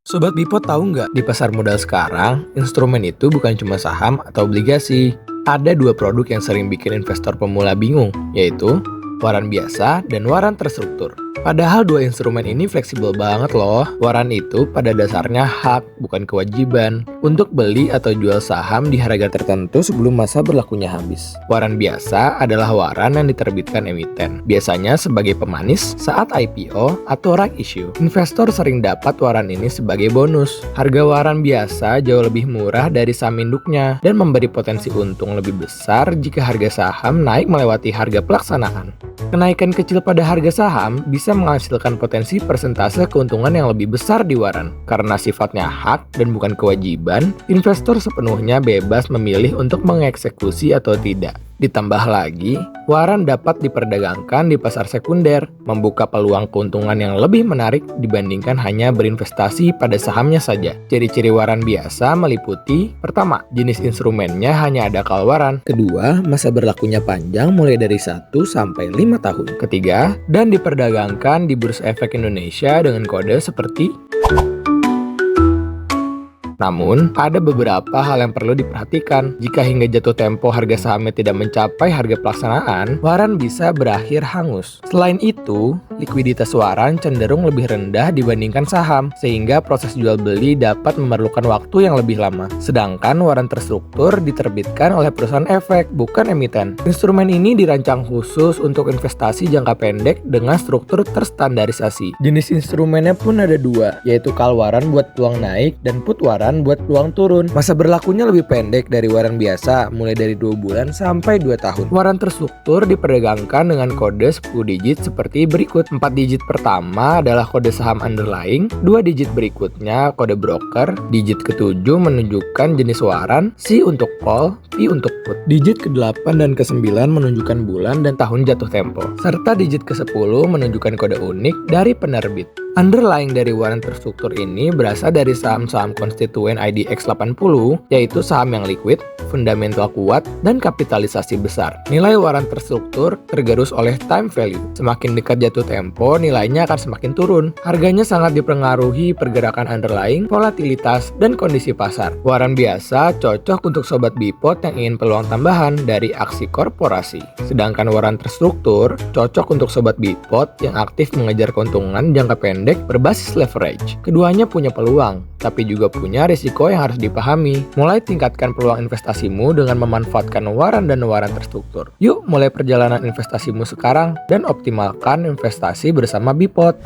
Sobat Bipot tahu nggak, di pasar modal sekarang, instrumen itu bukan cuma saham atau obligasi. Ada dua produk yang sering bikin investor pemula bingung, yaitu waran biasa dan waran terstruktur. Padahal dua instrumen ini fleksibel banget loh. Waran itu pada dasarnya hak, bukan kewajiban, untuk beli atau jual saham di harga tertentu sebelum masa berlakunya habis. Waran biasa adalah waran yang diterbitkan emiten, biasanya sebagai pemanis saat IPO atau right issue. Investor sering dapat waran ini sebagai bonus. Harga waran biasa jauh lebih murah dari saham induknya dan memberi potensi untung lebih besar jika harga saham naik melewati harga pelaksanaan. Kenaikan kecil pada harga saham bisa menghasilkan potensi persentase keuntungan yang lebih besar di waran. Karena sifatnya hak dan bukan kewajiban, investor sepenuhnya bebas memilih untuk mengeksekusi atau tidak. Ditambah lagi, waran dapat diperdagangkan di pasar sekunder, membuka peluang keuntungan yang lebih menarik dibandingkan hanya berinvestasi pada sahamnya saja. Ciri-ciri waran biasa meliputi: pertama, jenis instrumennya hanya ada call waran. Kedua, masa berlakunya panjang mulai dari 1 sampai 5 tahun. Ketiga, dan diperdagangkan di Bursa Efek Indonesia dengan kode seperti. Namun, ada beberapa hal yang perlu diperhatikan. Jika hingga jatuh tempo harga sahamnya tidak mencapai harga pelaksanaan, waran bisa berakhir hangus. Selain itu, likuiditas waran cenderung lebih rendah dibandingkan saham, sehingga proses jual beli dapat memerlukan waktu yang lebih lama. Sedangkan waran terstruktur diterbitkan oleh perusahaan efek, bukan emiten. Instrumen ini dirancang khusus untuk investasi jangka pendek dengan struktur terstandarisasi. Jenis instrumennya pun ada dua, yaitu call waran buat peluang naik dan put waran buat peluang turun. Masa berlakunya lebih pendek dari waran biasa, mulai dari 2 bulan sampai 2 tahun. Waran terstruktur diperdagangkan dengan kode 10 digit seperti berikut. 4 digit pertama adalah kode saham underlying, 2 digit berikutnya kode broker, digit ke-7 menunjukkan jenis waran, C untuk call, P untuk put. Digit ke-8 dan ke-9 menunjukkan bulan dan tahun jatuh tempo, serta digit ke-10 menunjukkan kode unik dari penerbit. Underlying dari waran terstruktur ini berasal dari saham-saham konstituen IDX 80, yaitu saham yang liquid, fundamental kuat, dan kapitalisasi besar. Nilai waran terstruktur tergerus oleh time value. Semakin dekat jatuh tempo, nilainya akan semakin turun. Harganya sangat dipengaruhi pergerakan underlying, volatilitas, dan kondisi pasar. Waran biasa cocok untuk sobat Bipot yang ingin peluang tambahan dari aksi korporasi. Sedangkan waran terstruktur cocok untuk sobat Bipot yang aktif mengejar keuntungan jangka pendek berbasis leverage. Keduanya punya peluang, tapi juga punya risiko yang harus dipahami. Mulai tingkatkan peluang investasimu dengan memanfaatkan waran dan waran terstruktur. Yuk mulai perjalanan investasimu sekarang dan optimalkan investasi bersama Bipot.